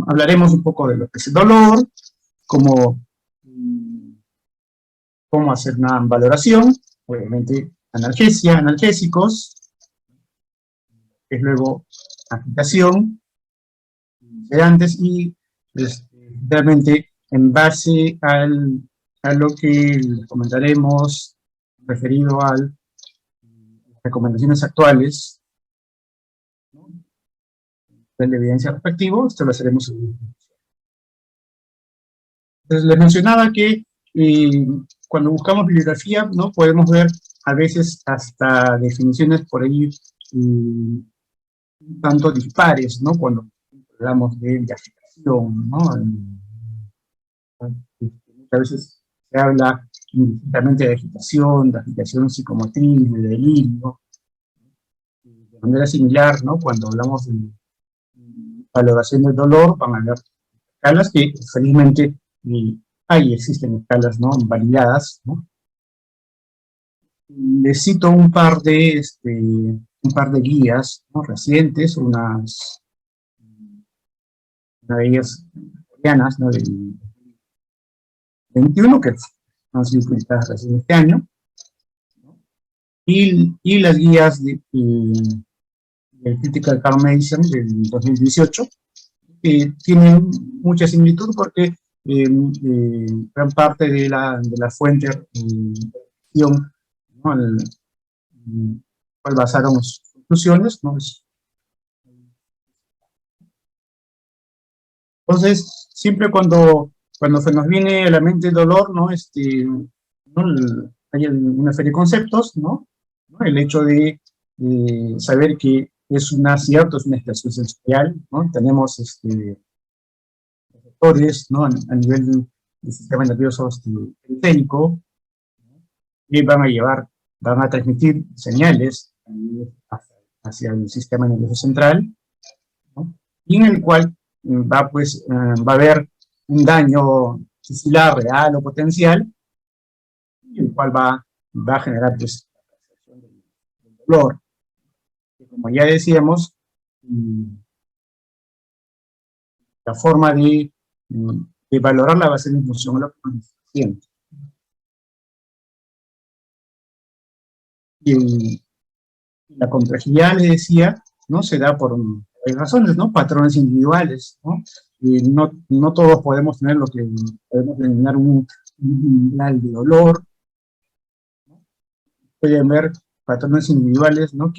hablaremos un poco de lo que es el dolor, cómo, cómo hacer una valoración, obviamente analgesia, analgésicos, que es luego agitación, sedantes y realmente en base a lo que comentaremos referido a las recomendaciones actuales, ¿no?, de la evidencia respectivo, esto lo haremos en. Entonces les mencionaba que cuando buscamos bibliografía, ¿no?, podemos ver a veces hasta definiciones por ahí un tanto dispares, ¿no?, cuando hablamos de agitación, ¿no? Muchas veces se habla indistintamente de agitación psicomotriz, de delirio. De manera similar, ¿no?, cuando hablamos de valoración del dolor, van a haber escalas que felizmente existen escalas, ¿no?, validadas, ¿no? Les cito un par de guías, ¿no?, recientes, una de ellas coreanas, ¿no?, del 21, que han sido publicadas recién este año, ¿no?, y las guías del Critical Care Medicine del 2018, que tienen mucha similitud porque gran parte de la fuente ¿no?, al cual basaron sus conclusiones, ¿no? Entonces, siempre cuando se nos viene a la mente el dolor, ¿no?, ¿no?, hay una serie de conceptos, ¿no? El hecho de saber que es una estación sensorial, ¿no? Tenemos receptores, ¿no?, a nivel del sistema nervioso periférico, que van a transmitir señales hacia el sistema nervioso central, ¿no?, y en el cual va a haber un daño tisular real o potencial, y el cual va a generar pues la percepción del dolor, que como ya decíamos, la forma de valorarla va a ser en función de lo que nos siente. Y la complejidad, les decía, ¿no?, se da por razones, ¿no?, patrones individuales, ¿no? No todos podemos tener lo que podemos denominar un umbral de dolor, ¿no? Pueden ver patrones individuales, ¿no?,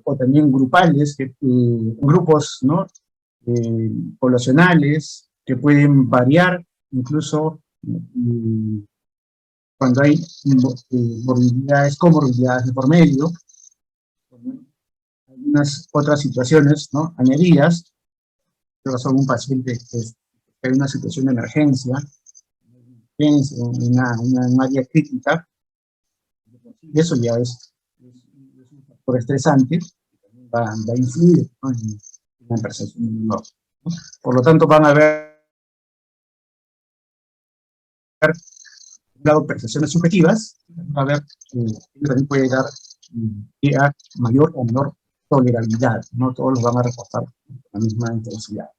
o también grupales, grupos, ¿no?, poblacionales, que pueden variar incluso cuando hay comorbilidades de por medio, algunas otras situaciones, ¿no?, añadidas, que son un paciente que hay una situación de emergencia, una área crítica, y eso ya es un factor estresante, que va a influir, ¿no?, en la percepción del dolor, ¿no? Por lo tanto, van a haber percepciones subjetivas, va a haber que también puede dar a mayor o menor tolerabilidad, no todos los van a reportar con la misma intensidad.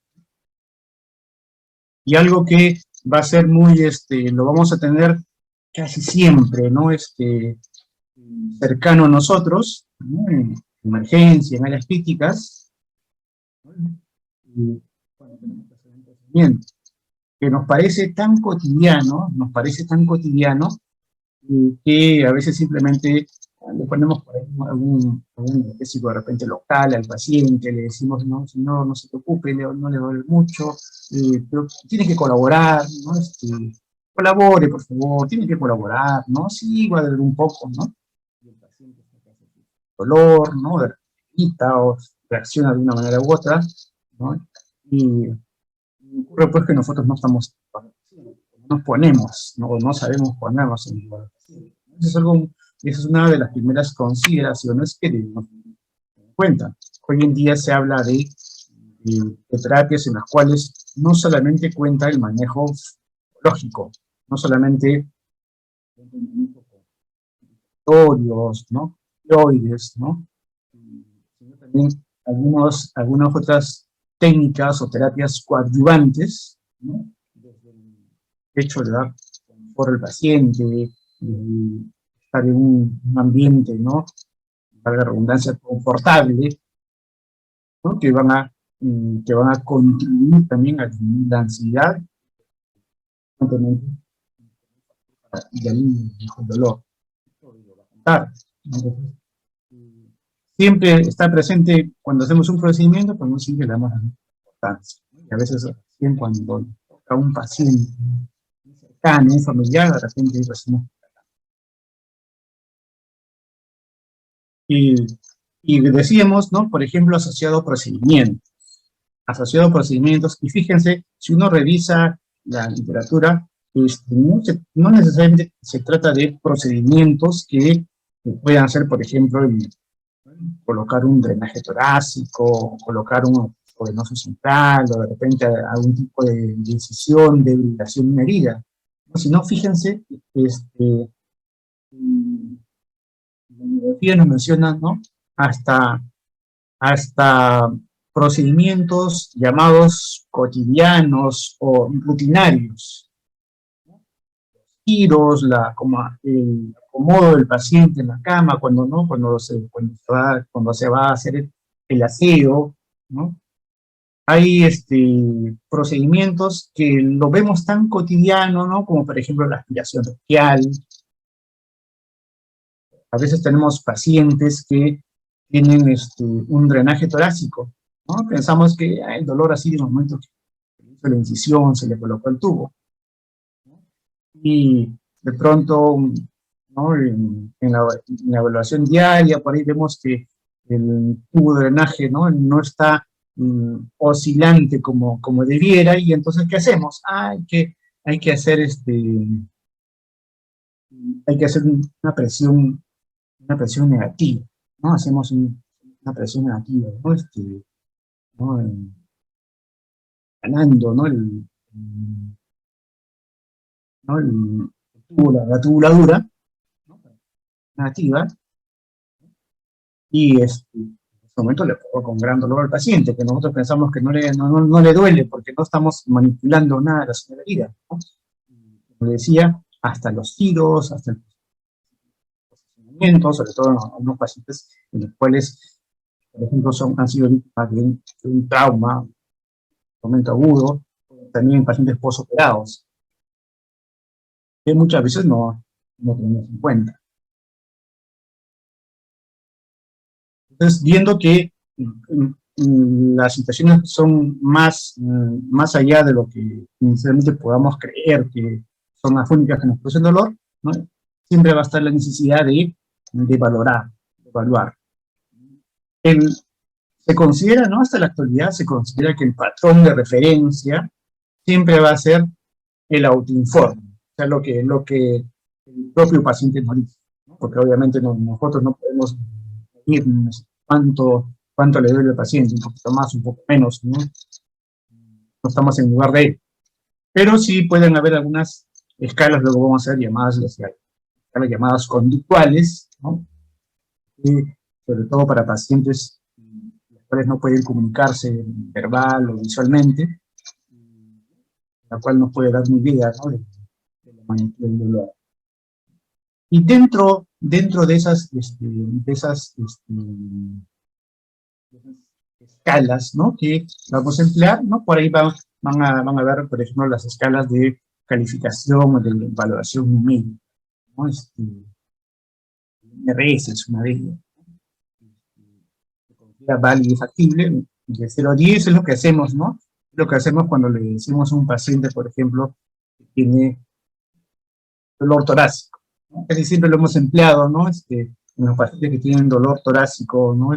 Y algo que va a ser lo vamos a tener casi siempre, ¿no?, cercano a nosotros, ¿no?, en emergencia, en áreas críticas, ¿no?, y cuando tenemos que hacer un procedimiento que nos parece tan cotidiano, que a veces simplemente le ponemos por ahí algún anestésico de repente local al paciente, le decimos, no, señor, no se preocupe, no le duele mucho, pero tiene que colaborar, ¿no? Colabore, por favor, tiene que colaborar, ¿no? Sí, va a doler un poco, ¿no? Y el paciente está con dolor, ¿no?, o reacciona de una manera u otra, ¿no? Y ocurre pues que nosotros no estamos, no nos ponemos, no sabemos ponernos en lugar del paciente. Esa es una de las primeras consideraciones que debemos tener en cuenta. Hoy en día se habla de terapias en las cuales no solamente cuenta el manejo lógico, no solamente torios, ¿no?, opioides, ¿no?, sino también algunas otras técnicas o terapias coadyuvantes, ¿no? Desde el hecho de dar confort al paciente, de estar en un ambiente, ¿no? Para la redundancia, confortable, ¿no? Que van a contribuir también a disminuir la ansiedad y al dolor. Entonces, siempre está presente cuando hacemos un procedimiento, pues no siempre le damos la importancia. Y a veces, recién cuando toca un paciente cercano, un familiar, de repente recién. Y, y decíamos, ¿no? Por ejemplo, asociado a procedimientos. Asociado a procedimientos, y fíjense, si uno revisa la literatura, no necesariamente se trata de procedimientos que puedan ser, por ejemplo, colocar un drenaje torácico, colocar un venoso central, o de repente algún tipo de incisión, de irrigación en una herida. Si no, fíjense, la bibliografía nos menciona, ¿no? Hasta procedimientos llamados cotidianos o rutinarios, giros, como el acomodo del paciente en la cama, cuando se va a hacer el aseo, ¿no? Hay procedimientos que lo vemos tan cotidiano, ¿no? Como por ejemplo la aspiración rectal. A veces tenemos pacientes que tienen un drenaje torácico, ¿no? Pensamos que el dolor así de momento que se hizo la incisión, se le colocó el tubo, ¿no? Y de pronto, ¿no? En la evaluación diaria, por ahí vemos que el tubo de drenaje, ¿no? No está oscilante como debiera, y entonces, ¿qué hacemos? Hay que hacer una presión negativa, ¿no? Hacemos una presión negativa, ¿no? ¿No? Ganando, ¿no? ¿No? La tubuladura, ¿no? Negativa, y en ese momento le provoca un gran dolor al paciente, que nosotros pensamos que no le duele porque no estamos manipulando nada de la zona de la herida, ¿no? Como decía, hasta los giros, hasta el posicionamiento, sobre todo en algunos pacientes en los cuales, por ejemplo, han sido víctimas de un trauma, un momento agudo, también en pacientes posoperados, que muchas veces no tenemos en cuenta. Entonces, viendo que las situaciones son más allá de lo que inicialmente podamos creer que son las únicas que nos producen dolor, ¿no? Siempre va a estar la necesidad de valorar, de evaluar. Se considera, ¿no? Hasta la actualidad se considera que el patrón de referencia siempre va a ser el autoinforme, o sea, lo que el propio paciente nos dice, ¿no? Porque obviamente nosotros no podemos medir cuánto le duele al paciente, un poquito más, un poco menos, ¿no? No estamos en lugar de él. Pero sí pueden haber algunas escalas, luego vamos a hacer escalas llamadas conductuales, ¿no? Sobre todo para pacientes los cuales no pueden comunicarse verbal o visualmente, la cual nos puede dar una idea, ¿no? De la magnitud del dolor. Y dentro de esas escalas, ¿no? Que vamos a emplear, ¿no? Por ahí van a ver, por ejemplo, las escalas de calificación o de valoración numérica, ¿no? RS es una de ellas. Se considera válido y factible. De 0 a 10 es lo que hacemos, ¿no? Lo que hacemos cuando le decimos a un paciente, por ejemplo, que tiene dolor torácico, ¿no? Casi siempre lo hemos empleado, ¿no? En los pacientes que tienen dolor torácico, ¿no?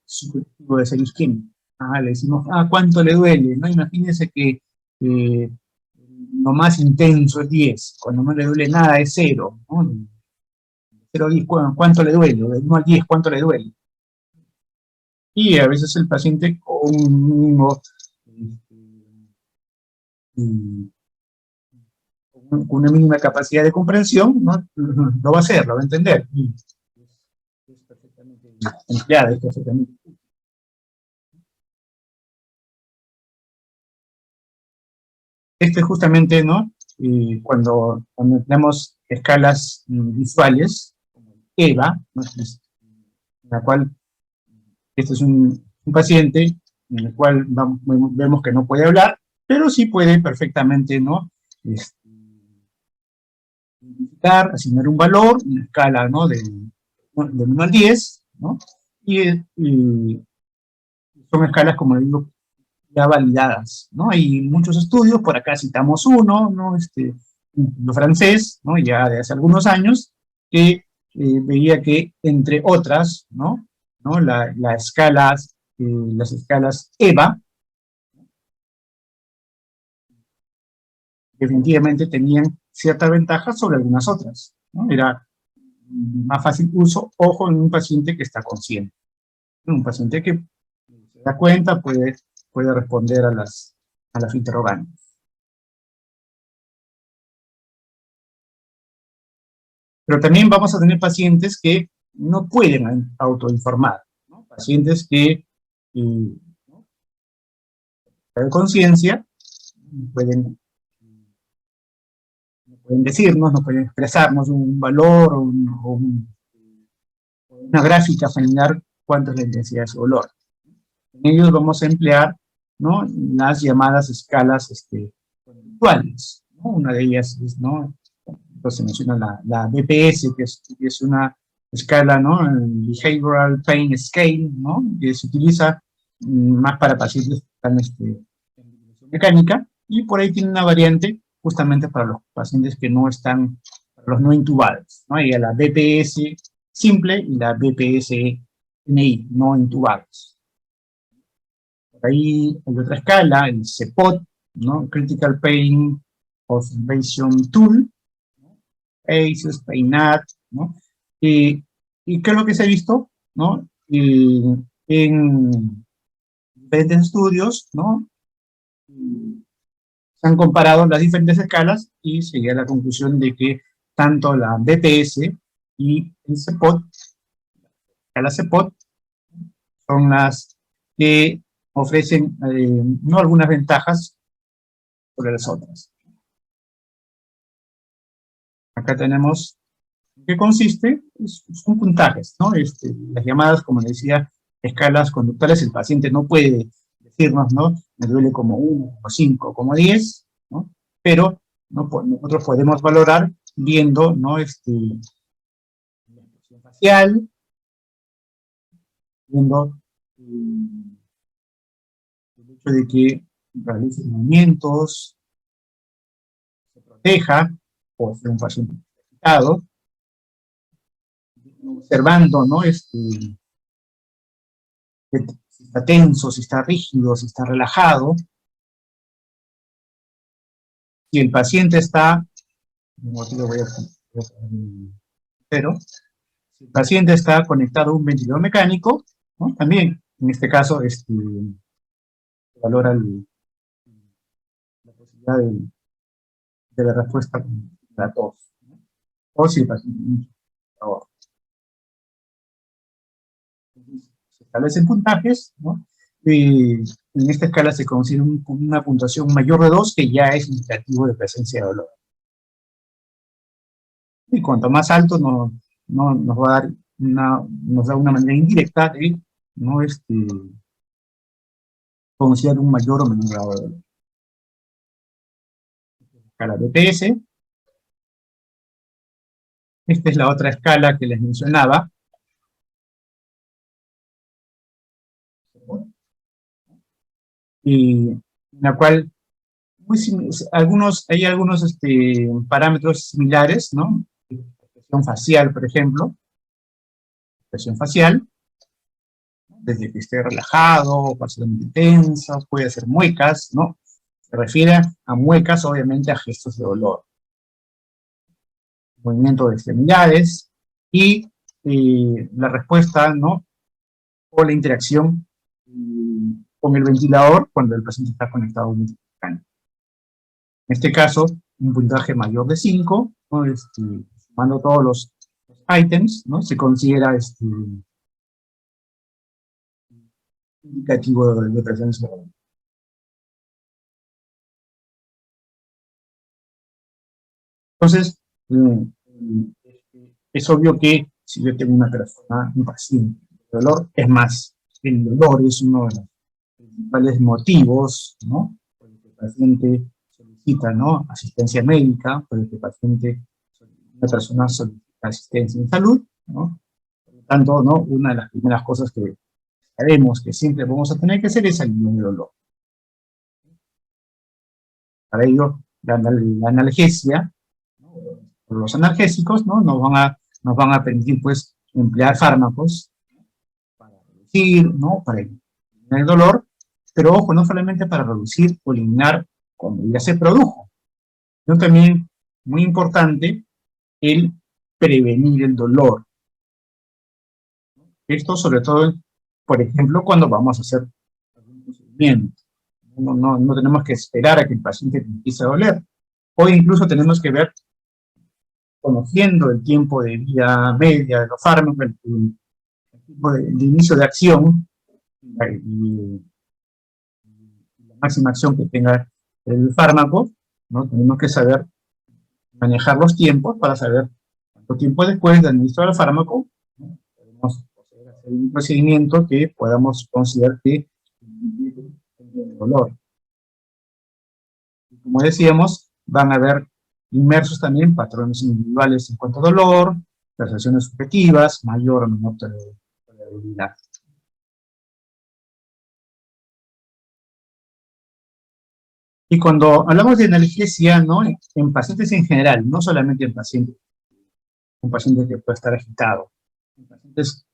Subjetivo de ser isquémico. Le decimos, ¿cuánto le duele? ¿No? Imagínense que lo más intenso es 10, cuando no le duele nada es 0, ¿no? 0 a 10, ¿cuánto le duele? De 1 al 10, ¿cuánto le duele? Y a veces el paciente con una mínima capacidad de comprensión, ¿no? Lo va a hacer, lo va a entender. Y es perfectamente empleada, es perfectamente. Este justamente, ¿no? Cuando tenemos escalas visuales, como EVA, ¿no? En la cual este es un paciente en el cual vemos que no puede hablar, pero sí puede perfectamente, ¿no? Identificar, asignar un valor, una escala, ¿no? Del 1 al 10, ¿no? Y son escalas, como digo, ya validadas, ¿no? Hay muchos estudios, por acá citamos uno, ¿no? Lo francés, ¿no? Ya de hace algunos años, que veía que, entre otras, ¿no? Las escalas EVA, definitivamente tenían cierta ventaja sobre algunas otras, ¿no? Era más fácil uso, ojo, en un paciente que está consciente, ¿no? Un paciente que se da cuenta, puede responder a las interrogantes. Pero también vamos a tener pacientes que no pueden autoinformar, ¿no? Pacientes que ¿no? de conciencia pueden, pueden decirnos, no pueden expresarnos un valor o una gráfica familiar cuánto es la intensidad de su dolor. En ellos vamos a emplear, ¿no? Las llamadas escalas conductuales, ¿no? Una de ellas es, ¿no? Entonces se menciona la BPS, que es una escala, ¿no? Behavioral Pain Scale, ¿no? Que se utiliza más para pacientes que están en mecánica, y por ahí tiene una variante justamente para los pacientes que no están, para los no intubados, ¿no? Hay la BPS simple y la BPS NI, no intubados. Por ahí hay otra escala, el CPOT, ¿no? Critical Pain Observation Tool, ACES, PAINAT, ¿no? ¿Y qué es lo que se ha visto, ¿no? En diferentes estudios, ¿no? Se han comparado las diferentes escalas y se llega a la conclusión de que tanto la BPS y el CPOT, la CPOT, son las que ofrecen no algunas ventajas sobre las otras. Acá tenemos qué consiste, son puntajes, ¿no? Las llamadas, como le decía, escalas conductuales, el paciente no puede decirnos, ¿no? Me duele como 1, como 5, como 10, ¿no? Pero nosotros podemos valorar viendo, ¿no? La expresión facial, viendo el hecho de que realice movimientos, se proteja, o ser un paciente afectado, observando, ¿no? Si está tenso, si está rígido, si está relajado. Si el paciente está, pero si el paciente está conectado a un ventilador mecánico, ¿no? También, en este caso, se valora la posibilidad de la respuesta con la tos, ¿no? O si el paciente se establecen puntajes, ¿no? Y en esta escala se considera una puntuación mayor de 2, que ya es indicativo de presencia de dolor. Y cuanto más alto nos va a dar nos da una manera indirecta de no considerar un mayor o menor grado de dolor. Escala BPS. Esta es la otra escala que les mencionaba, y en la cual hay algunos parámetros similares, ¿no? Expresión facial, por ejemplo, expresión facial, desde que esté relajado, parcialmente tenso, puede hacer muecas, ¿no? Se refiere a muecas, obviamente, a gestos de dolor. Movimiento de extremidades y la respuesta, ¿no? O la interacción con el ventilador cuando el paciente está conectado a un ventilador mecánico. En este caso, un puntaje mayor de 5, ¿no? Sumando todos los ítems, ¿no? Se considera indicativo de presencia. Entonces, es obvio que si yo tengo una persona, un paciente, el dolor, es más, el dolor es uno de los principales motivos, ¿no? Por el que el paciente solicita, ¿no?, asistencia médica, por el que el paciente, una persona solicita asistencia en salud, ¿no? Por lo tanto, ¿no?, una de las primeras cosas que sabemos que siempre vamos a tener que hacer es aliviar el dolor. Para ello, la analgesia, ¿no?, los analgésicos, ¿no?, nos van a permitir, pues, emplear fármacos para reducir, ¿no?, para eliminar el dolor, pero ojo, no solamente para reducir o eliminar cuando ya se produjo, sino también, muy importante, el prevenir el dolor. Esto sobre todo, por ejemplo, cuando vamos a hacer algún procedimiento. No tenemos que esperar a que el paciente empiece a doler. O incluso tenemos que ver, conociendo el tiempo de vida media de los fármacos, el tiempo de inicio de acción y la máxima acción que tenga el fármaco, ¿no? Tenemos que saber manejar los tiempos para saber cuánto tiempo después de administrar el fármaco, ¿no?, podemos hacer un procedimiento que podamos considerar que el dolor. Como decíamos, van a haber inmersos también patrones individuales en cuanto a dolor, percepciones subjetivas, mayor o menor tolerabilidad. Y cuando hablamos de analgesia, ¿no?, en pacientes en general, no solamente en pacientes, un paciente que puede estar agitado, en pacientes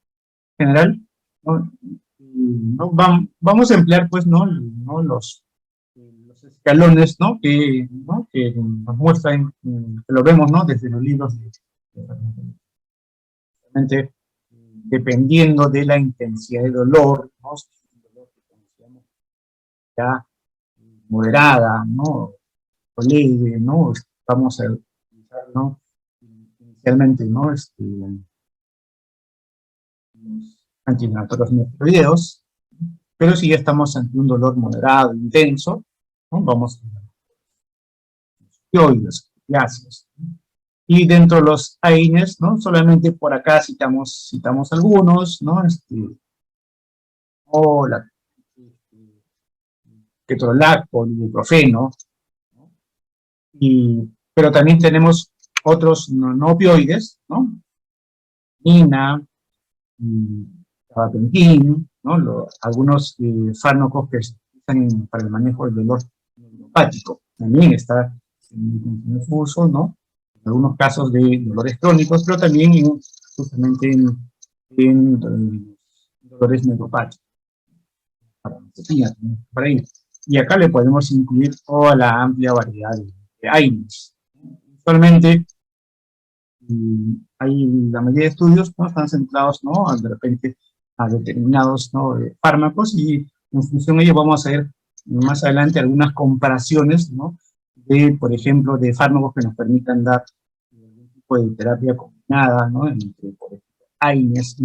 en general, ¿no?, vamos a emplear, pues, ¿no?, los escalones, ¿no?, que nos muestran, que lo vemos, ¿no?, desde los libros de dependiendo de la intensidad de dolor, ¿no?, si es un dolor que conocemos ya moderada, ¿no?, o leve, ¿no?, vamos a utilizar, ¿no?, inicialmente, ¿no?, los antiinflamatorios no esteroideos, pero si ya estamos ante un dolor moderado, intenso, ¿no?, vamos a opioides, opiáceos. Y dentro de los AINES, ¿no?, solamente por acá citamos algunos, ¿no?, o la ketorolaco, ibuprofeno, ¿no?, pero también tenemos otros no opioides, ¿no?, nina, gabapentin, ¿no?, algunos fármacos que se usan para el manejo del dolor neuropático. También está en su uso, ¿no?, en algunos casos de dolores crónicos, pero también justamente en dolores neuropáticos. Por ahí. Y acá le podemos incluir toda la amplia variedad de AINES. Usualmente hay la mayoría de estudios, ¿no?, están centrados, ¿no?, de repente a determinados, ¿no?, fármacos, y en función de ello vamos a ver más adelante algunas comparaciones, ¿no?, por ejemplo, de fármacos que nos permitan dar algún tipo de terapia combinada, ¿no?, entre, por ejemplo, AINES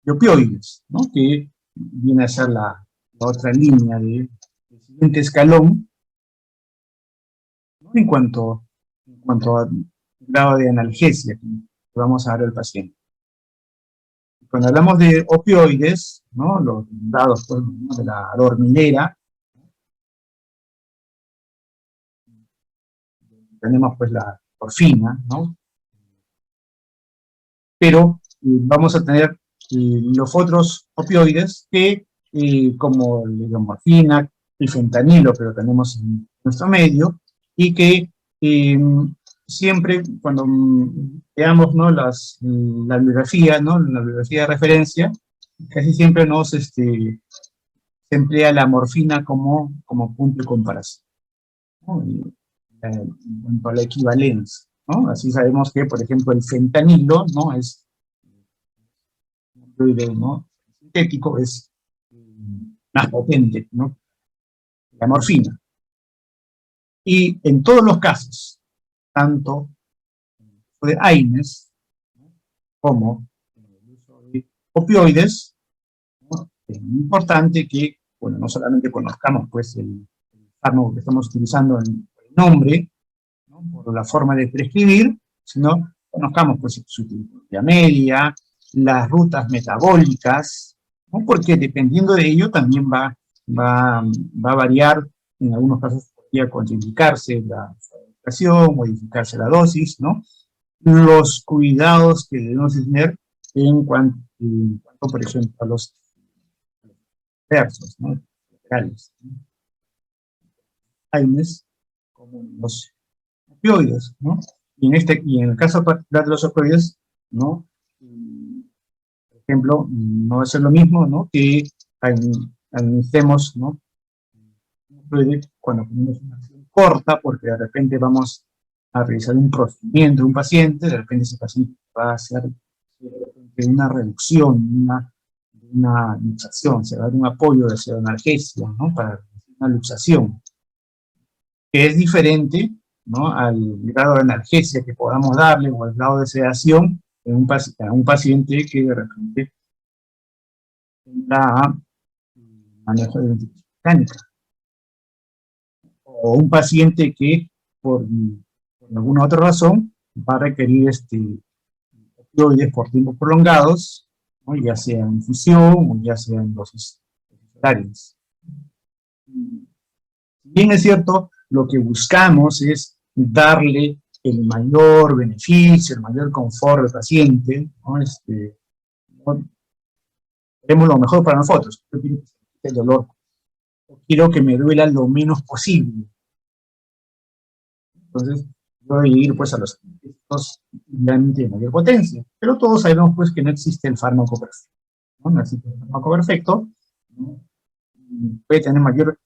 y opioides, ¿no?, que viene a ser la otra línea del siguiente escalón, ¿no?, en cuanto a grado de analgesia que vamos a dar al paciente. Cuando hablamos de opioides, ¿no?, los dados, pues, ¿no?, de la dormidera, tenemos, pues, la morfina, ¿no?, pero vamos a tener los otros opioides que, como la morfina, el fentanilo, que lo tenemos en nuestro medio, y que siempre cuando veamos, ¿no?, la bibliografía, ¿no?, la bibliografía de referencia, casi siempre se emplea la morfina como punto de comparación, ¿no?, en cuanto a la equivalencia, ¿no? Así sabemos que, por ejemplo, el fentanilo, ¿no?, es un opioide, ¿no?, sintético, es más potente, ¿no?, que la morfina. Y en todos los casos, tanto de AINES, ¿no?, como en el uso de opioides, ¿no?, es muy importante que, bueno, no solamente conozcamos, pues, el fármaco que estamos utilizando en el nombre, ¿no?, por la forma de prescribir, sino conozcamos pues, su tipología media, las rutas metabólicas, ¿no? Porque dependiendo de ello también va a variar, en algunos casos podría contraindicarse la medicación, modificarse la dosis, ¿no? Los cuidados que debemos tener en cuanto por ejemplo, a los versos, ¿no? Laterales, ¿no? AINES, como los opioides, ¿no? Y en el caso particular de los opioides, ¿no? Por ejemplo, no va a ser lo mismo, ¿no? Que administremos, ¿no? Un opioide cuando tenemos una acción corta, porque de repente vamos a realizar un procedimiento de un paciente, de repente ese paciente va a hacer una reducción, una luxación, se va a dar un apoyo de analgesia, ¿no? Para una luxación, que es diferente, ¿no? Al grado de analgesia que podamos darle o al grado de sedación a un paciente que de repente tenga manejo de ventilación mecánica, o un paciente que por alguna otra razón va a requerir opioides por tiempos prolongados, ¿no? Ya sea en infusión o ya sea en dosis horarias. Si bien es cierto, lo que buscamos es darle el mayor beneficio, el mayor confort al paciente, ¿no? ¿No? Queremos lo mejor para nosotros. Yo quiero que se me quite el dolor, quiero que me duela lo menos posible. Entonces, voy a ir pues a los efectos de mayor potencia. Pero todos sabemos pues que no existe el fármaco perfecto, ¿no? No existe el fármaco perfecto, ¿no? Puede tener mayor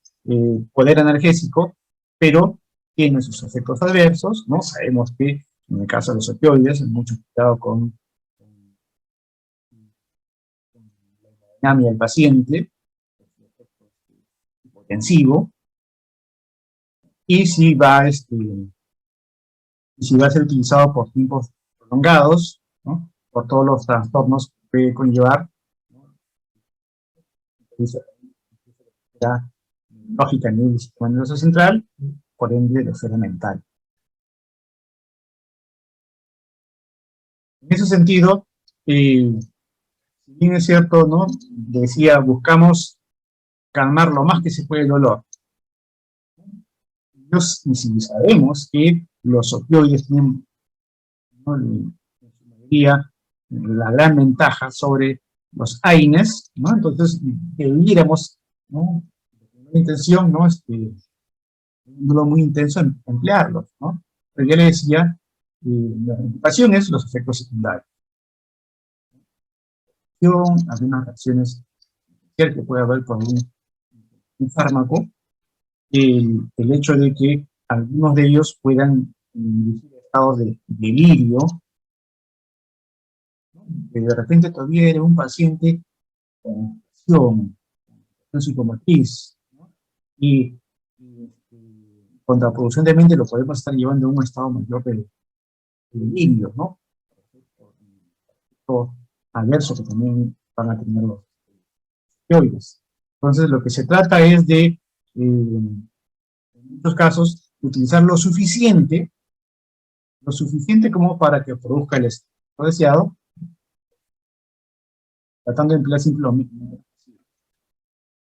poder analgésico, pero tiene sus efectos adversos, ¿no? Sabemos que en el caso de los opioides, hay mucho cuidado con la dinámica del paciente, hipotensivo, y si va a ser utilizado por tiempos prolongados, ¿no? Por todos los trastornos que puede conllevar, ¿no? La lógica a nivel del sistema nervioso central, por ende de esfera mental. En ese sentido, si bien es cierto, ¿no? Decía, buscamos calmar lo más que se puede el dolor. Si sabemos que los opioides tienen, ¿no? En su mayoría, la gran ventaja sobre los AINES, ¿no? Entonces debiéramos, ¿no? Una intención, ¿no? Un dolor muy intenso en emplearlos, ¿no? Pero ya le decía, la preocupación es los efectos secundarios. Algunas reacciones que puede haber con un fármaco, el hecho de que algunos de ellos puedan inducir estados de delirio, ¿no? Que de repente todavía eres un paciente con depresión, con psicomotriz, ¿no? Y contraproducentemente lo podemos estar llevando a un estado mayor de delirio, ¿no? Por adverso que también van a tener los opioides. Entonces, lo que se trata es de, en muchos casos, utilizar lo suficiente como para que produzca el efecto deseado, tratando de emplear siempre lo mismo.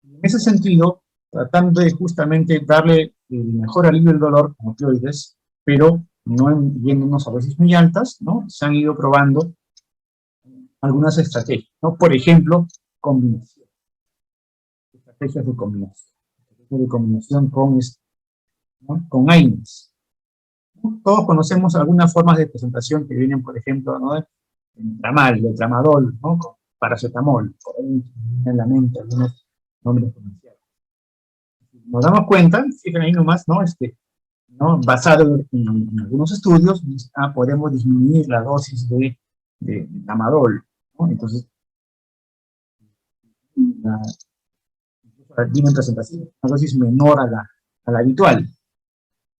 En ese sentido, tratando de justamente darle el mejor alivio del dolor con opioides, pero no yéndonos a dosis muy altas, ¿no? Se han ido probando algunas estrategias, ¿no? Por ejemplo, combinación. Estrategias de combinación ¿no? Con AINES. Todos conocemos algunas formas de presentación que vienen, por ejemplo, ¿no? El tramal, el tramadol, ¿no? Con paracetamol, por ahí en la mente algunos nombres comerciales. Nos damos cuenta, fíjense ahí nomás, ¿no? ¿No? Basado en algunos estudios, podemos disminuir la dosis de tramadol, ¿no? Entonces, tienen presentación, una dosis menor a la habitual.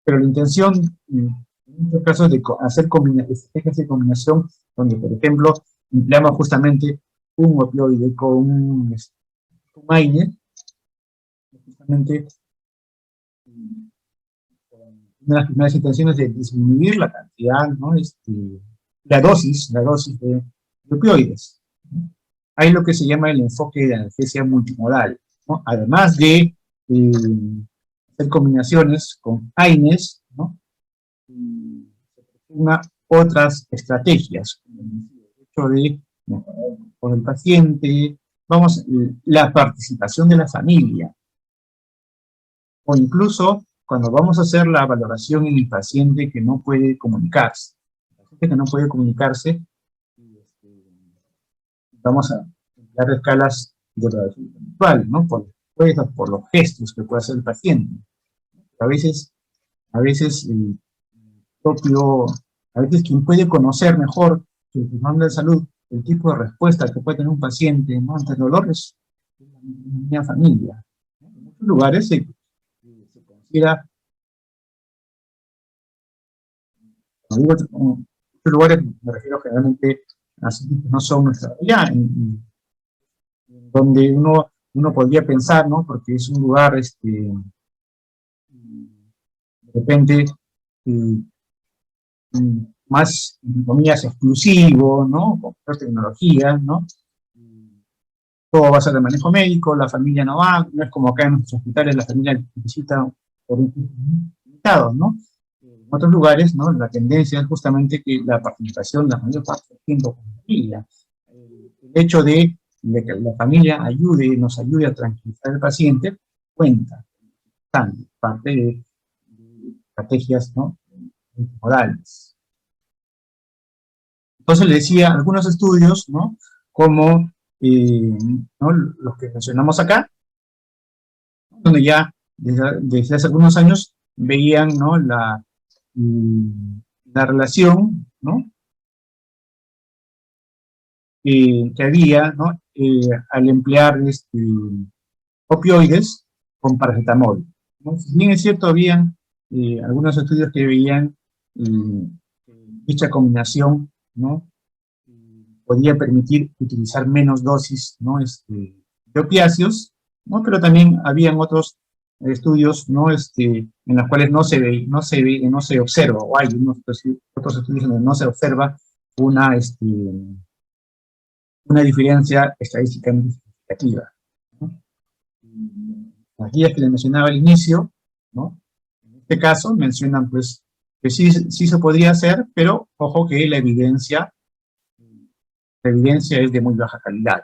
Pero la intención, en muchos casos, de hacer estrategias de combinación, donde, por ejemplo, empleamos justamente un opioide con un AINE, justamente con una de las primeras intenciones de disminuir la cantidad, ¿no? La dosis de opioides, ¿no? Hay lo que se llama el enfoque de analgesia multimodal, ¿no? Además de hacer combinaciones con AINES, ¿no? Otras estrategias, el hecho de con el paciente, vamos, la participación de la familia, o incluso cuando vamos a hacer la valoración en el paciente que no puede comunicarse. El paciente que no puede comunicarse, vamos a dar escalas de evaluación intelectual, ¿no? Por los gestos que puede hacer el paciente. A veces el propio, a veces quien puede conocer mejor que el profesional de salud el tipo de respuesta que puede tener un paciente, ¿no?, ante el dolor es una familia. En muchos lugares se considera, cuando digo en muchos lugares me refiero generalmente a sitios que no son nuestra realidad, en donde uno podría pensar, ¿no?, porque es un lugar, de repente, más, en comillas, exclusivo, ¿no?, con más tecnología, ¿no? Todo va a ser de manejo médico, la familia no va, no es como acá en nuestros hospitales, la familia visita por un tiempo limitado, ¿no? En otros lugares, ¿no?, la tendencia es justamente que la participación, la mayor parte del tiempo con la familia. El hecho de que la familia nos ayude a tranquilizar al paciente, cuenta, parte de estrategias, ¿no?, morales. Entonces le decía, algunos estudios, ¿no?, como ¿no?, los que mencionamos acá, donde ya desde hace algunos años veían, ¿no?, la relación, ¿no?, que había, ¿no?, al emplear opioides con paracetamol, ¿no? Si bien es cierto, habían algunos estudios que veían dicha combinación, ¿no?, podía permitir utilizar menos dosis, ¿no?, de opiáceos, ¿no?, pero también habían otros estudios, ¿no?, en los cuales no se observa, o hay otros estudios en donde no se observa una, una diferencia estadísticamente significativa, ¿no? Las guías que les mencionaba al inicio, ¿no?, en este caso mencionan, pues, que sí se podría hacer, pero ojo que la evidencia es de muy baja calidad.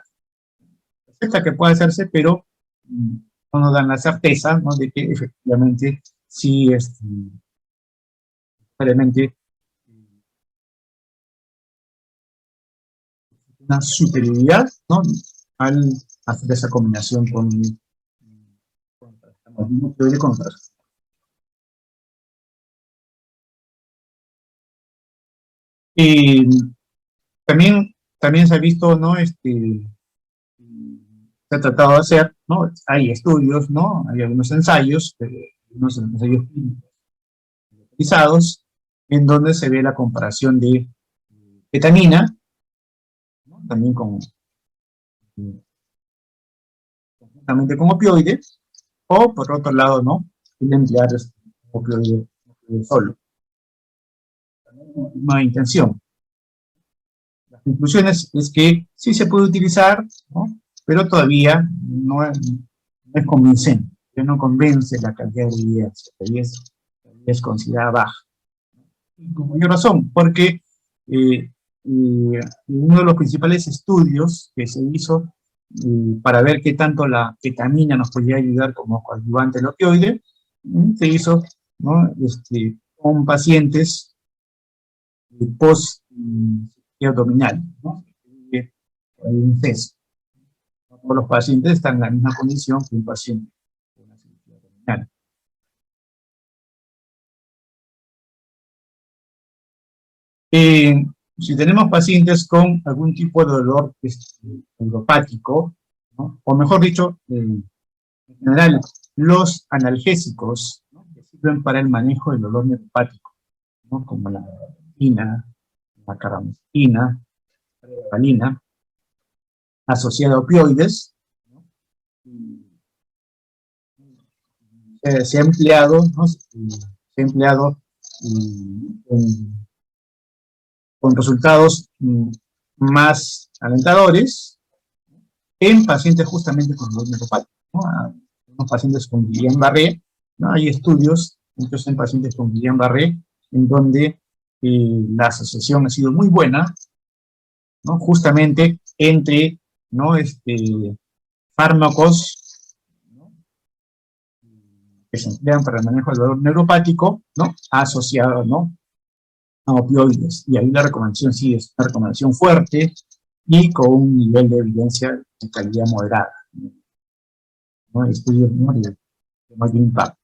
Esta que puede hacerse, pero no nos dan la certeza, ¿no?, de que efectivamente sí realmente una superioridad, ¿no?, al hacer esa combinación con y también se ha visto, ¿no?, se ha tratado de hacer, ¿no?, hay estudios, ¿no?, hay algunos ensayos clínicos realizados en donde se ve la comparación de ketamina, ¿no?, también con opioides, o por otro lado, ¿no?, el emplear opioide solo. Una intención. Las conclusiones es que sí se puede utilizar, ¿no?, pero todavía no es convincente, ya no convence la cantidad de evidencia, todavía es considerada baja. Y con mayor razón, porque uno de los principales estudios que se hizo para ver qué tanto la ketamina nos podía ayudar como coadyuvante del opioide, se hizo, ¿no?, con pacientes post abdominal, ¿no? Hay un test. No todos los pacientes están en la misma condición que un paciente con una cirugía abdominal. Si tenemos pacientes con algún tipo de dolor neuropático, ¿no?, o mejor dicho, en general, los analgésicos, ¿no?, que sirven para el manejo del dolor neuropático, ¿no?, como la morfina, la carbamazepina, la pregabalina, asociada a opioides, ¿no?, se ha empleado, ¿no?, se ha empleado con, con resultados más alentadores en pacientes justamente con dolor neuropático, ¿no? Unos pacientes con Guillain-Barré, ¿no? Hay estudios, muchos en pacientes con Guillain-Barré, en donde la asociación ha sido muy buena, ¿no? Justamente entre, ¿no? Fármacos, ¿no? Que se emplean para el manejo del dolor neuropático, ¿no? Asociado, ¿no? A opioides. Y ahí la recomendación sí es una recomendación fuerte y con un nivel de evidencia de calidad moderada, ¿no? Estudios, ¿no? de mayor impacto.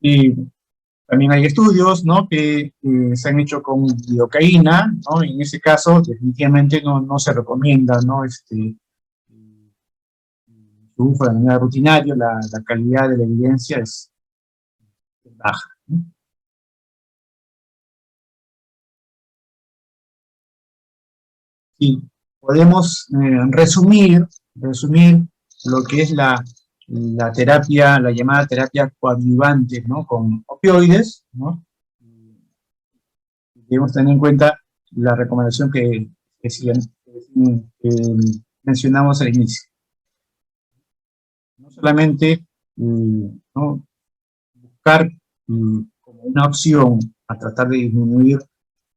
Y también hay estudios, ¿no? que se han hecho con lidocaína, ¿no? En ese caso, definitivamente no se recomienda, ¿no? Su uso de manera rutinaria, la calidad de la evidencia es baja, ¿no? Y podemos resumir lo que es la terapia, la llamada terapia coadyuvante, ¿no? Con opioides, ¿no? Debemos tener en cuenta la recomendación que mencionamos al inicio. No solamente ¿no? buscar como una opción a tratar de disminuir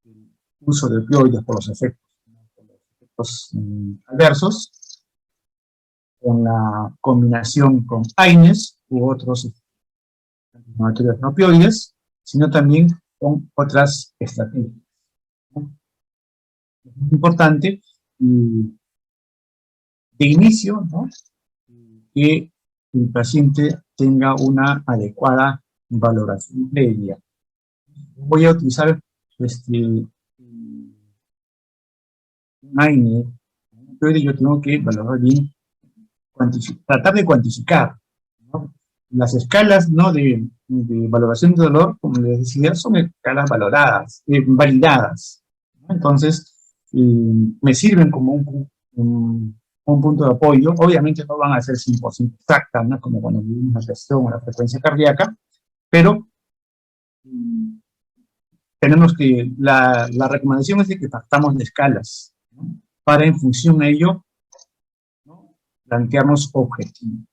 el uso de opioides por los efectos adversos, con la combinación con AINES u otros antiinflamatorios no opioides, sino también con otras estrategias, ¿no? Es muy importante de inicio, ¿no? Que el paciente tenga una adecuada valoración previa. Voy a utilizar un AINE, pero yo tengo que valorar bien, tratar de cuantificar, ¿no? Las escalas, ¿no? de valoración de dolor, como les decía, son escalas validadas, ¿no? Entonces, me sirven como un punto de apoyo. Obviamente no van a ser 100% exactas, ¿no? Como cuando medimos la presión o la frecuencia cardíaca, pero tenemos que, la recomendación es de que partamos de escalas, ¿no? Para en función a ello, ¿no? plantearnos objetivos.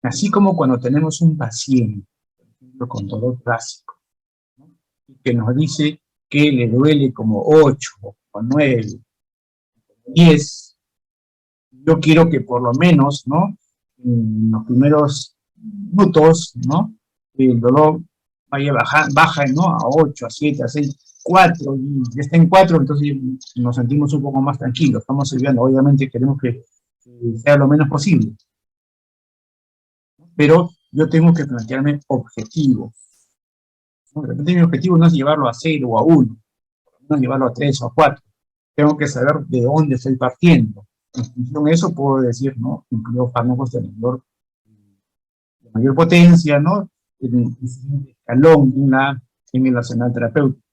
Así como cuando tenemos un paciente, por ejemplo, con dolor clásico, ¿no? que nos dice que le duele como 8 o 9, 10, yo quiero que por lo menos, ¿no? En los primeros minutos, ¿no? El dolor baja, ¿no? A 8, a 7, a 6, 4, y ya está en 4, entonces nos sentimos un poco más tranquilos, estamos sirviendo. Obviamente queremos que sea lo menos posible, pero yo tengo que plantearme objetivos, ¿no? De repente mi objetivo no es llevarlo a 0 o a 1, no es llevarlo a 3 o a 4. Tengo que saber de dónde estoy partiendo. En función de eso puedo decir, ¿no? Incluyo fármacos de mayor potencia, ¿no? El siguiente escalón en el arsenal terapéutico.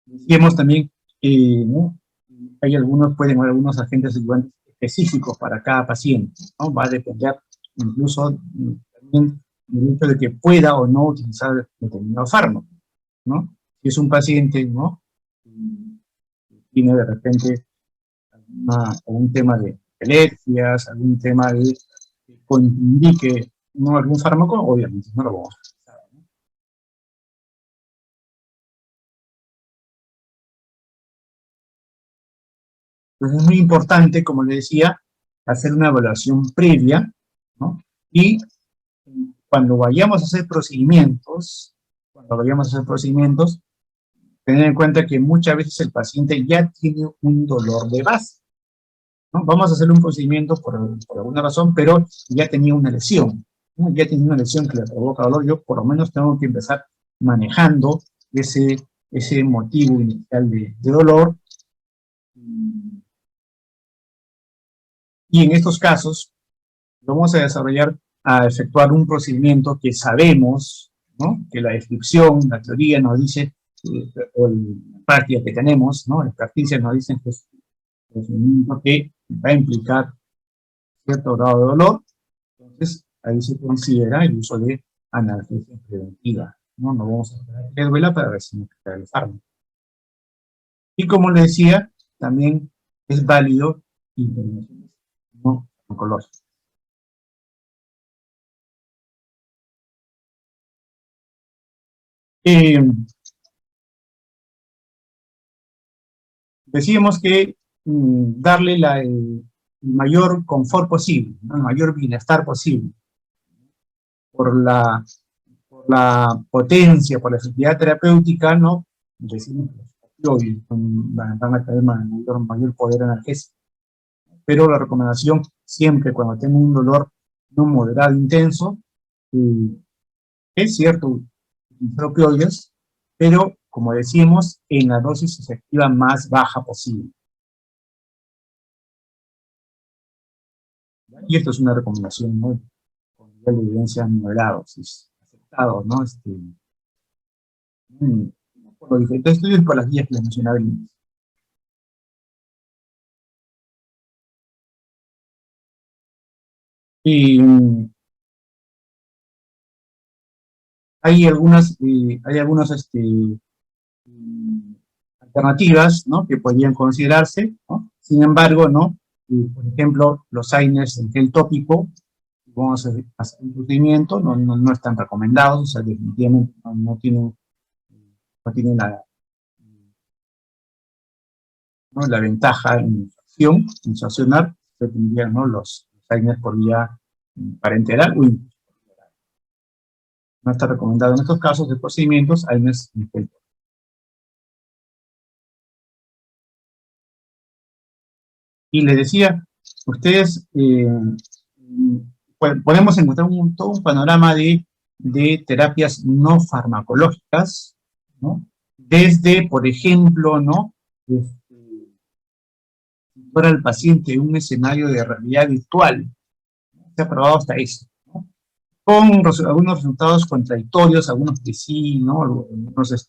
Decíamos también, ¿no? Hay pueden haber algunos agentes ayudantes específicos para cada paciente, ¿no? Va a depender incluso también del hecho de que pueda o no utilizar determinado fármaco, ¿no? Si es un paciente, ¿no? Tiene de repente algún tema de alergias, algún tema de contraindique, ¿no? algún fármaco, obviamente no lo vamos a utilizar, ¿no? Entonces es muy importante, como le decía, hacer una evaluación previa, ¿no? Y cuando vayamos a hacer tener en cuenta que muchas veces el paciente ya tiene un dolor de base, ¿no? Vamos a hacer un procedimiento por alguna razón, pero ya tenía una lesión, ¿no? Ya tenía una lesión que le provoca dolor. Yo por lo menos tengo que empezar manejando ese motivo inicial de dolor. Y en estos casos, vamos a desarrollar, a efectuar un procedimiento que sabemos, ¿no? Que la descripción, la teoría nos dice, o la práctica que tenemos, ¿no? Las experticias nos dicen que es un procedimiento que va a implicar cierto grado de dolor, ahí se considera el uso de analgesia preventiva, ¿no? No vamos a esperar que le duela para ver si nos queda el fármaco. Y como le decía, también es válido intervenciones no oncológicas. Decíamos que darle el mayor confort posible, ¿no? El mayor bienestar posible, por la potencia, por la efectividad terapéutica, ¿no? Decimos que los opioides van a tener mayor poder analgésico. Pero la recomendación, siempre cuando tengo un dolor no moderado intenso, es cierto, utilizar opioides, pero como decimos, en la dosis efectiva más baja posible. Y esto es una recomendación, ¿no? Con nivel de evidencia moderado, si es aceptado, ¿no? Por los diferentes estudios y por las guías que les mencionaba al inicio. Y hay algunas alternativas, ¿no? Que podrían considerarse, ¿no? Sin embargo, ¿no? Por ejemplo, los AINES en gel tópico, vamos a hacer un procedimiento, no están recomendados, o sea, definitivamente no tienen la ventaja en su accionar, que tendrían, ¿no? Los AINES por vía parenteral o incluso no está recomendado en estos casos de procedimientos AINES en gel. Y le decía, ustedes podemos encontrar todo un panorama de terapias no farmacológicas, ¿no? Desde, por ejemplo, ¿no? Para el paciente un escenario de realidad virtual, ¿no? Se ha probado hasta eso, ¿no? Con algunos resultados contradictorios, algunos que sí, ¿no? Algunos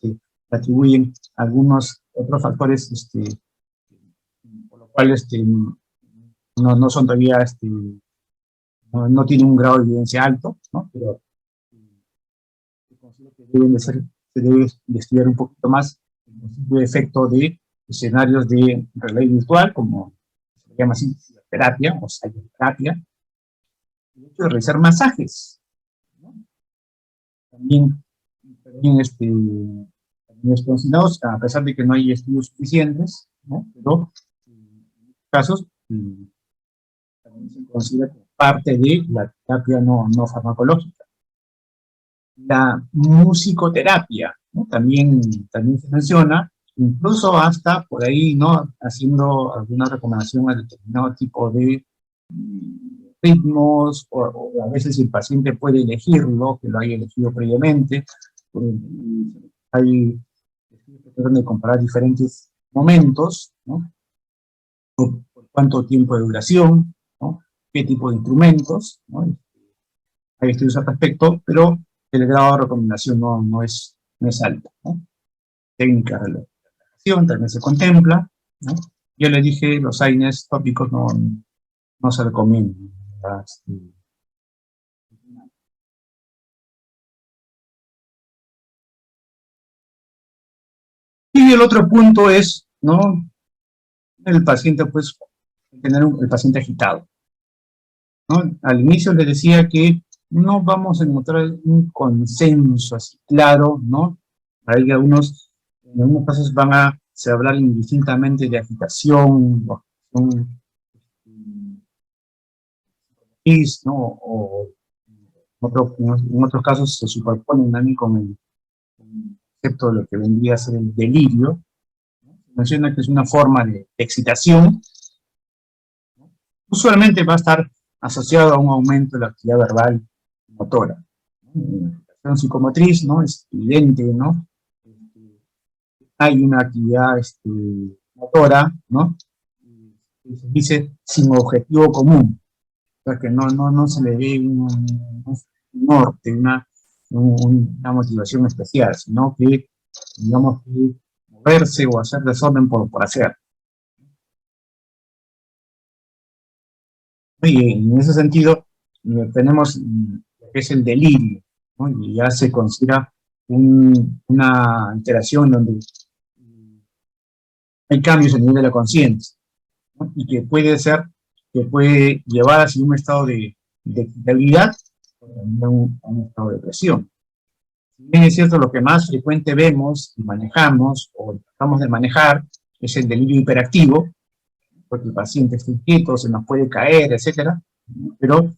atribuyen algunos otros factores por lo cual no son todavía, no tienen un grado de evidencia alto, ¿no? Pero considero que se debe estudiar un poquito más el posible efecto de escenarios de realidad virtual, como se llama así, terapia o psicoterapia, el hecho de realizar masajes, ¿no? También, también es considerado, a pesar de que no hay estudios suficientes, ¿no? Pero en muchos casos también se considera como parte de la terapia no farmacológica. La musicoterapia, ¿no? También se menciona, incluso hasta por ahí, ¿no? Haciendo alguna recomendación a determinado tipo de ritmos, o a veces el paciente puede elegirlo, que lo haya elegido previamente. Hay estudios que tratan de comparar diferentes momentos, ¿no? Por cuánto tiempo de duración, ¿no? Qué tipo de instrumentos, ¿no? Hay estudios al respecto, pero el grado de recomendación no es alto, ¿no? Técnica de relajación también se contempla, ¿no? Yo le dije, los AINES tópicos no se recomiendan. Y el otro punto es, ¿no? El paciente, pues, el paciente agitado, ¿no? Al inicio le decía que no vamos a encontrar un consenso así claro, ¿no? Hay algunos, en algunos casos se hablar indistintamente de agitación, ¿no? O en otros casos se superponen también con el concepto de lo que vendría a ser el delirio. Menciona que es una forma de excitación, usualmente va a estar asociado a un aumento de la actividad verbal y motora. La acción psicomotriz, ¿no? Es evidente, ¿no? Hay una actividad motora, ¿no? Que se dice sin objetivo común, o sea que no se le ve un norte, una motivación especial, sino que, digamos, que moverse o hacer desorden por hacer. Y en ese sentido, tenemos lo que es el delirio, ¿no? Y ya se considera una alteración donde hay cambios a nivel de la conciencia, ¿no? Y que puede llevar hacia un estado de debilidad o también a un estado de depresión. Si bien es cierto, lo que más frecuente vemos y manejamos o tratamos de manejar es el delirio hiperactivo, porque el paciente está inquieto, se nos puede caer, etcétera, pero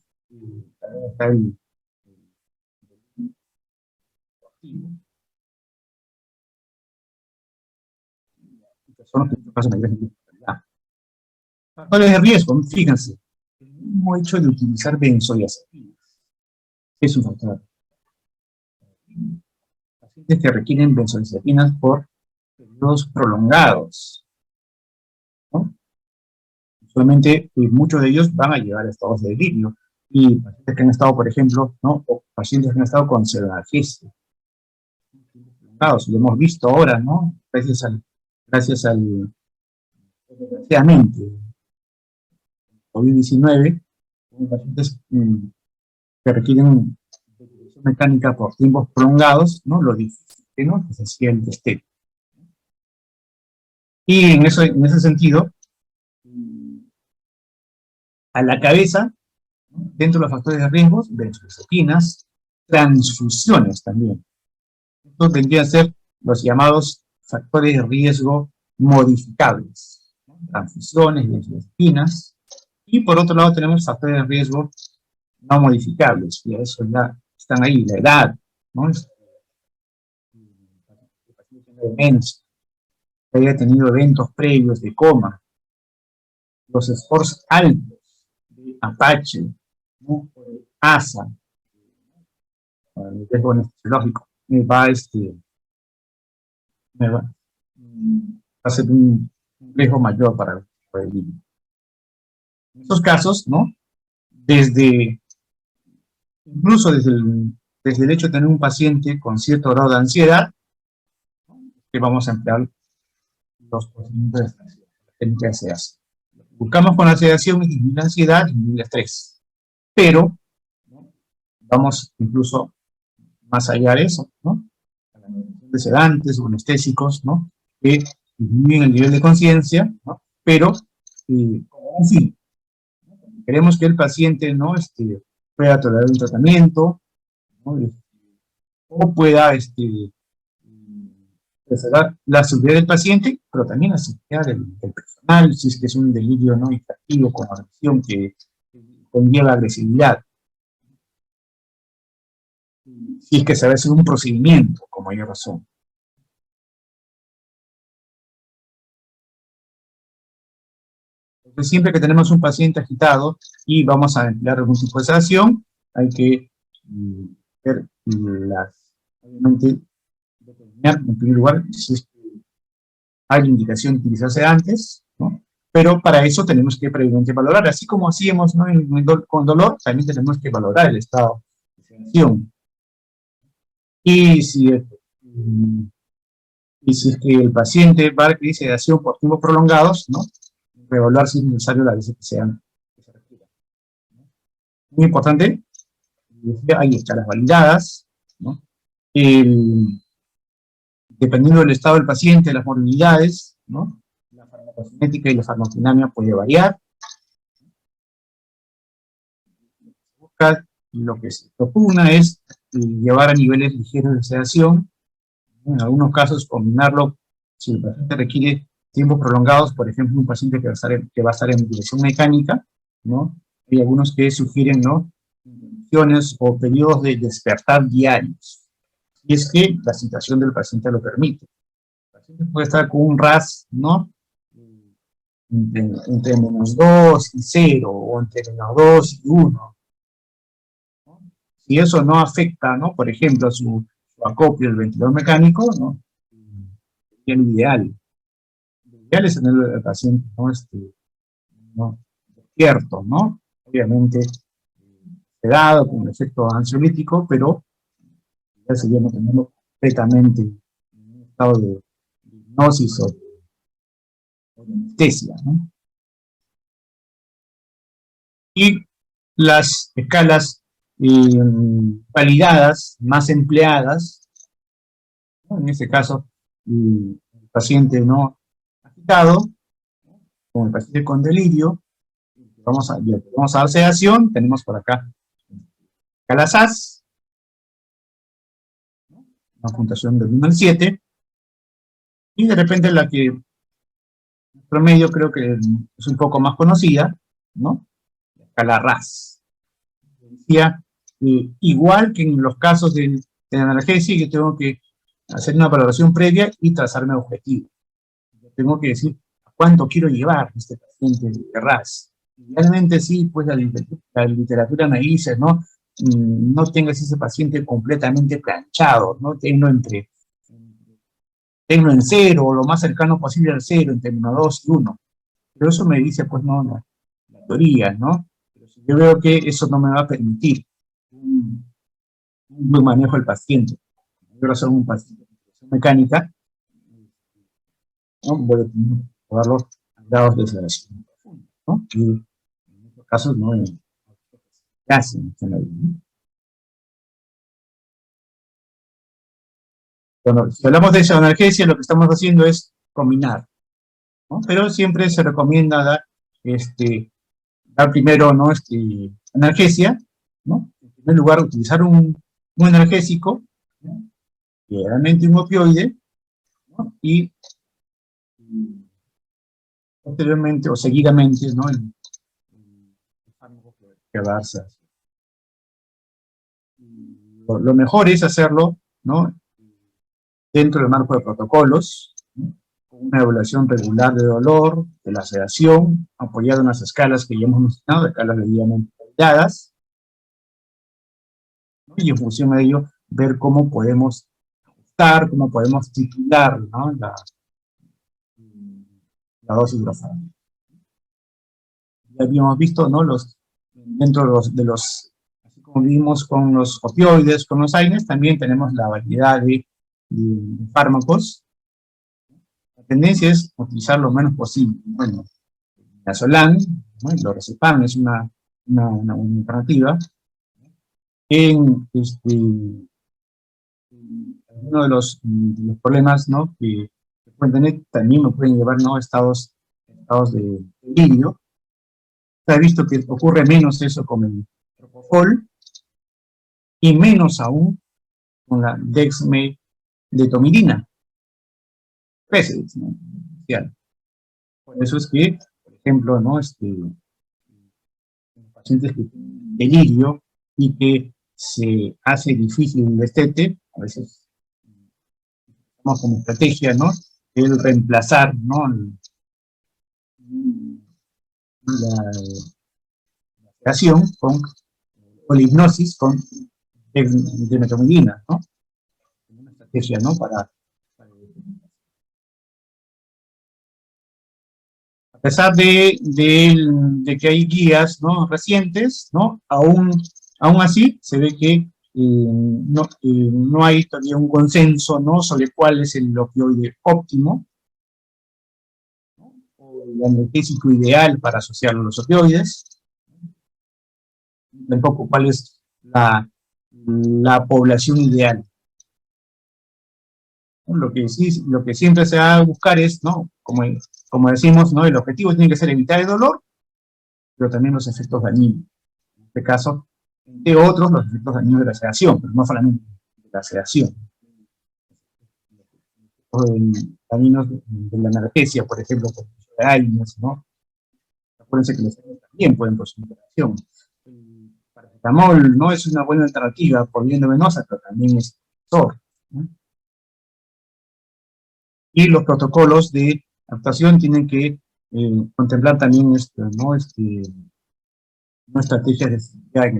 también está el activo, que son los que en este caso mayores de calidad. Factores de riesgo, fíjense, el mismo hecho de utilizar benzodiazepinas es un factor. Pacientes que requieren benzodiazepinas por periodos prolongados, ¿no? Solamente muchos de ellos van a llegar a estados de delirio. Y pacientes que han estado, por ejemplo, ¿no? O pacientes que han estado con pseudoanalgesia, lo hemos visto ahora, ¿no? Desgraciadamente, COVID-19, pacientes que requieren ventilación mecánica por tiempos prolongados, ¿no? Lo difícil, ¿no? Que se hacía el destete. Y en ese sentido, a la cabeza, ¿no? Dentro de los factores de riesgo, benzodiazepinas, transfusiones también. Estos vendrían a ser los llamados factores de riesgo modificables, ¿no? Transfusiones, benzodiazepinas. Y por otro lado tenemos factores de riesgo no modificables, y eso ya están ahí, la edad, ¿no? Demencia, que haya tenido eventos previos de coma, los scores altos de Apache, ¿no? ASA, el riesgo anestesiológico, va a ser un riesgo mayor para el niño. En estos casos, ¿no? Incluso desde el hecho de tener un paciente con cierto grado de ansiedad, que vamos a emplear los procedimientos de sedación, la técnica de sedación. Lo que buscamos con la sedación es disminuir la ansiedad, disminuir el estrés. Pero, ¿no? Vamos incluso más allá de eso, ¿no? De sedantes o anestésicos, ¿no? Que disminuyen el nivel de conciencia, ¿no? Pero como un fin. Queremos que el paciente, ¿no? Pueda tolerar un tratamiento, ¿no? O pueda preservar la seguridad del paciente, pero también la seguridad del personal, si es que es un delirio no hiperactivo con agresión que conlleva agresividad. Si es que se va a hacer un procedimiento con mayor razón. Entonces, siempre que tenemos un paciente agitado y vamos a emplear algún tipo de sedación, hay que ver obviamente, determinar en primer lugar si es que hay indicación de utilizarse antes, ¿no? Pero para eso tenemos que previamente valorar, así como hacíamos, ¿no? Con dolor, también tenemos que valorar el estado de sedación. Y si es que el paciente va a requerir sedación por tiempos prolongados, ¿no? Reevaluar si es necesario la veces que sean. Muy importante, hay escalas validadas, ¿no? Dependiendo del estado del paciente, las morbilidades, ¿no? La farmacocinética y la farmacodinamia puede variar. Lo que se propugna es llevar a niveles ligeros de sedación, en algunos casos combinarlo, si el paciente requiere tiempos prolongados, por ejemplo, un paciente que va a estar en ventilación mecánica, ¿no? Hay algunos que sugieren, ¿no? Intervenciones o periodos de despertar diarios, y es que la situación del paciente lo permite. El paciente puede estar con un RAS, ¿no? Entre -2 y 0, o entre -2 y 1. ¿No? Si eso no afecta, ¿no? Por ejemplo, su acopio del ventilador mecánico, ¿no? Sería lo ideal. Lo ideal es tener al paciente, ¿no? ¿No? Despierto, ¿no? Obviamente, sedado, con un efecto ansiolítico, pero ya sería no tenerlo completamente en un estado de hipnosis o de anestesia, ¿no? Y las escalas validadas, más empleadas, ¿no? En este caso, el paciente no agitado, con el paciente con delirio, vamos a dar sedación, tenemos por acá escala SAS, una puntuación del 1 al 7, y de repente la que promedio creo que es un poco más conocida, ¿no? La escala RAS. Decía, igual que en los casos de analgesia, yo tengo que hacer una valoración previa y trazarme objetivos. Yo tengo que decir a cuánto quiero llevar este paciente de RAS. Realmente sí, pues la literatura me dice, ¿no? No tengas ese paciente completamente planchado, ¿no? Tenlo en 0, o lo más cercano posible al 0, entre 2 y 1. Pero eso me dice, pues, no, la teoría, ¿no? Pero si yo veo que eso no me va a permitir un buen manejo del paciente, yo soy un paciente de presión mecánica, ¿no? Voy a tener que darlo a grados de sedación profunda, ¿no? Y en estos casos, ¿no? Casi, ¿no? Bueno, si hablamos de analgesia, lo que estamos haciendo es combinar, ¿no? Pero siempre se recomienda dar primero, ¿no? Analgesia, ¿no? En primer lugar, utilizar un analgésico, ¿no? Generalmente un opioide, ¿no? Y posteriormente o seguidamente, ¿no? El fármaco que va a darse. Lo mejor es hacerlo, ¿no? Dentro del marco de protocolos, ¿no? Con una evaluación regular de dolor, de la sedación, apoyado en las escalas que ya hemos mencionado, escalas debidamente validadas, ¿no? Y en función de ello, ver cómo podemos ajustar, cómo podemos titular, ¿no? La dosis grosada. Ya habíamos visto, ¿no? Dentro así como vimos con los opioides, con los AINES, también tenemos la variedad de fármacos. La tendencia es utilizar lo menos posible. Bueno, midazolam, ¿no? El lorazepam es una alternativa. Uno de los problemas, ¿no? que pueden tener, también lo pueden llevar, ¿no? estados de delirio. Se ha visto que ocurre menos eso con el propofol y menos aún con la dexmedetomidina. Veces, ¿no? Por eso es que, por ejemplo, ¿no? Pacientes que tienen delirio y que se hace difícil el destete, a veces como estrategia, ¿no? El reemplazar, ¿no? La sedación o la hipnosis con dexmedetomidina, ¿no? Una estrategia, ¿no? A pesar de que hay guías, ¿no? recientes, ¿no? Aún así se ve que no hay todavía un consenso, ¿no? sobre cuál es el opioide óptimo, ¿no? o el analgésico ideal para asociar los opioides, tampoco cuál es la población ideal. Lo que siempre se va a buscar es, ¿no? Como decimos, ¿no? El objetivo tiene que ser evitar el dolor, pero también los efectos dañinos. En este caso, entre otros, los efectos dañinos de la sedación, pero no solamente de la sedación. Dañinos de la analgesia, por ejemplo, por de AINES, ¿no? Acuérdense que los AINES también pueden producir sedación. El paracetamol no es una buena alternativa por vía venosa, pero también es SOR, ¿no? Y los protocolos de actuación tienen que contemplar también ¿no? no estrategias de seguridad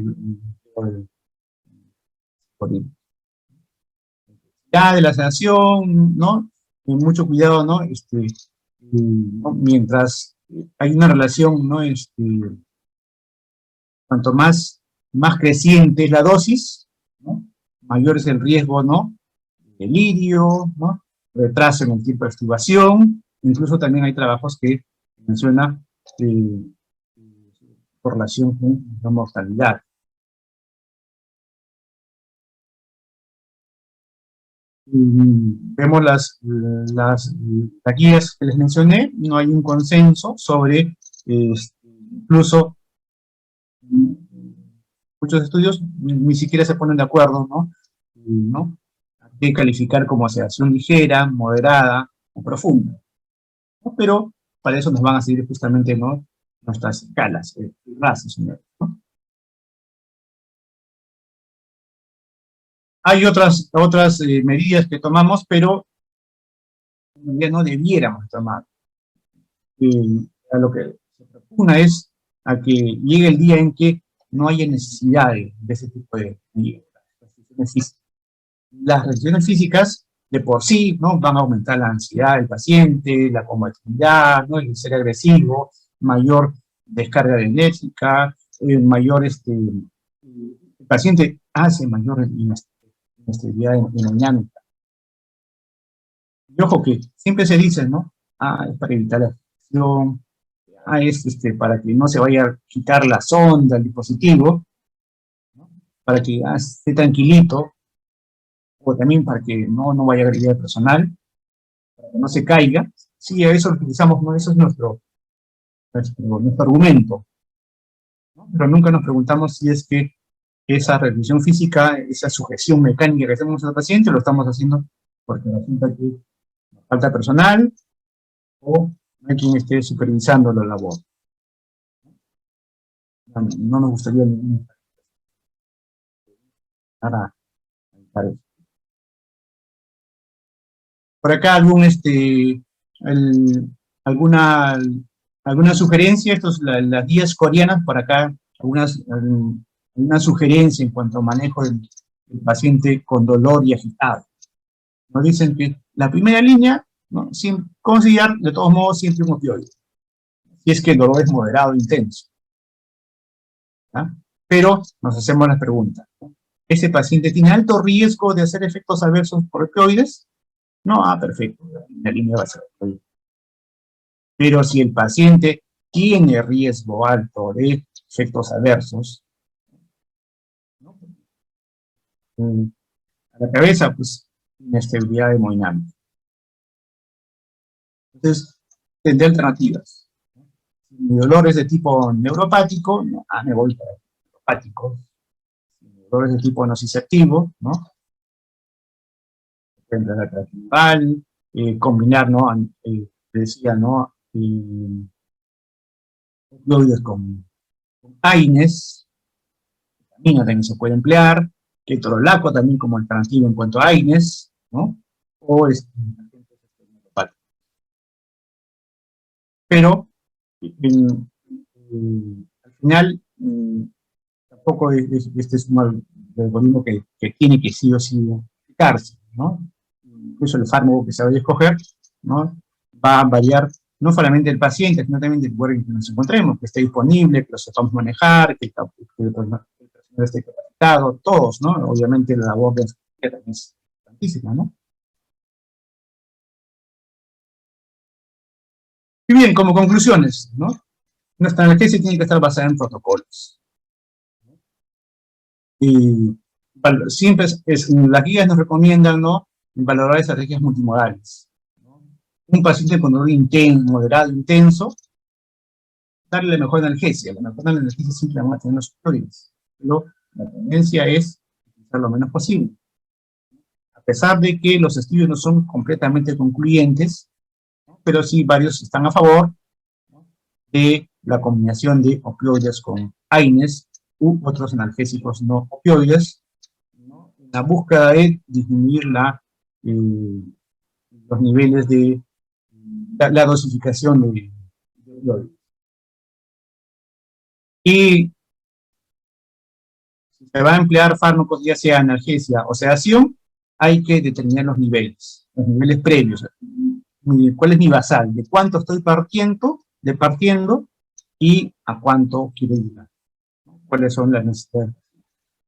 ya de la sedación, ¿no? Mucho cuidado, ¿no? ¿no? Mientras hay una relación, ¿no? Cuanto más creciente es la dosis, ¿no? Mayor es el riesgo, ¿no? Delirio, ¿no? Retraso en el tiempo de extubación. Incluso también hay trabajos que mencionan correlación con la mortalidad. Vemos las guías que les mencioné, no hay un consenso sobre, incluso muchos estudios ni siquiera se ponen de acuerdo, ¿no? De calificar como sedación ligera, moderada o profunda, ¿no? Pero para eso nos van a seguir justamente, ¿no?, nuestras escalas, razas, ¿no? Hay otras medidas que tomamos, pero ya no debiéramos tomar. A lo que se propugna es a que llegue el día en que no haya necesidad de ese tipo de medidas. Las restricciones físicas de por sí, ¿no?, van a aumentar la ansiedad del paciente, la combatividad, ¿no?, el ser agresivo, mayor descarga eléctrica, el paciente hace mayor inestabilidad hemodinámica. Y ojo que siempre se dice, ¿no?, es para evitar la infección, es para que no se vaya a quitar la sonda, el dispositivo, ¿no?, para que esté tranquilito, o también para que no vaya a agredir al personal, para que no se caiga. Sí, a eso lo utilizamos, ¿no? Eso es nuestro argumento, ¿no? Pero nunca nos preguntamos si es que esa revisión física, esa sujeción mecánica que hacemos al paciente, lo estamos haciendo porque resulta que nos falta personal o no hay quien esté supervisando la labor. No nos gustaría para evitar eso. Por acá alguna sugerencia, las guías coreanas, por acá, alguna sugerencia en cuanto a manejo del paciente con dolor y agitado. Nos dicen que la primera línea, ¿no?, sin considerar de todos modos siempre un opioide, si es que el dolor es moderado e intenso, ¿ah? Pero nos hacemos la pregunta, ¿no?, ¿ese paciente tiene alto riesgo de hacer efectos adversos por opioides? No, perfecto, la línea va a ser opioide. Pero si el paciente tiene riesgo alto de efectos adversos, ¿no?, a la cabeza, pues, inestabilidad hemodinámica. Entonces, tendré alternativas. Mi dolor es de tipo neuropático, ¿no?, me voy para el neuropático. Mi dolor es de tipo nociceptivo, ¿no?, combinar, ¿no?, decía, ¿no?, opioides con AINES, también se puede emplear, ketorolaco también como alternativa en cuanto a AINES, ¿no?, o pero al final tampoco este es un algoritmo que tiene que sí o sí aplicarse, ¿no? Incluso el fármaco que se vaya a escoger, ¿no?, va a variar no solamente del paciente, sino también del lugar en que nos encontremos, que esté disponible, que lo sepamos manejar, que el personal esté capacitado, todos, ¿no? Obviamente la labor de enfermería también es importantísima, ¿no? Y bien, como conclusiones, ¿no?, nuestra analgesia tiene que estar basada en protocolos. Y siempre las guías nos recomiendan, ¿no?, valorar estrategias multimodales, ¿no? Un paciente con dolor moderado, intenso, darle la mejor analgesia. La mejor analgesia siempre van a tener los opioides, pero la tendencia es utilizar lo menos posible. A pesar de que los estudios no son completamente concluyentes, ¿no?, pero sí varios están a favor, ¿no?, de la combinación de opioides con AINES u otros analgésicos no opioides, ¿no?, en la búsqueda de disminuir los niveles de la dosificación de opioides. Y si se va a emplear fármacos, ya sea analgesia o sedación, hay que determinar los niveles previos. ¿Cuál es mi basal? ¿De cuánto estoy partiendo y a cuánto quiero llegar? ¿Cuáles son las necesidades?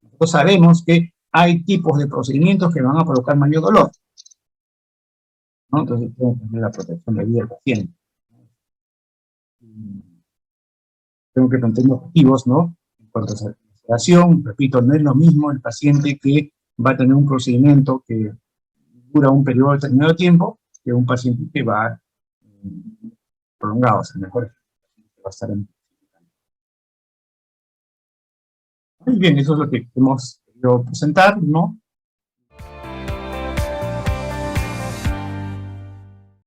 Nosotros sabemos que hay tipos de procedimientos que van a provocar mayor dolor, ¿no? Entonces tenemos que tener la protección de vida del paciente. tengo que plantear objetivos, ¿no? En cuanto a sedación, repito, no es lo mismo el paciente que va a tener un procedimiento que dura un periodo determinado de tiempo que un paciente que va prolongado, o sea, mejor va a estar en... Muy bien, eso es lo que hemos querido presentar, ¿no?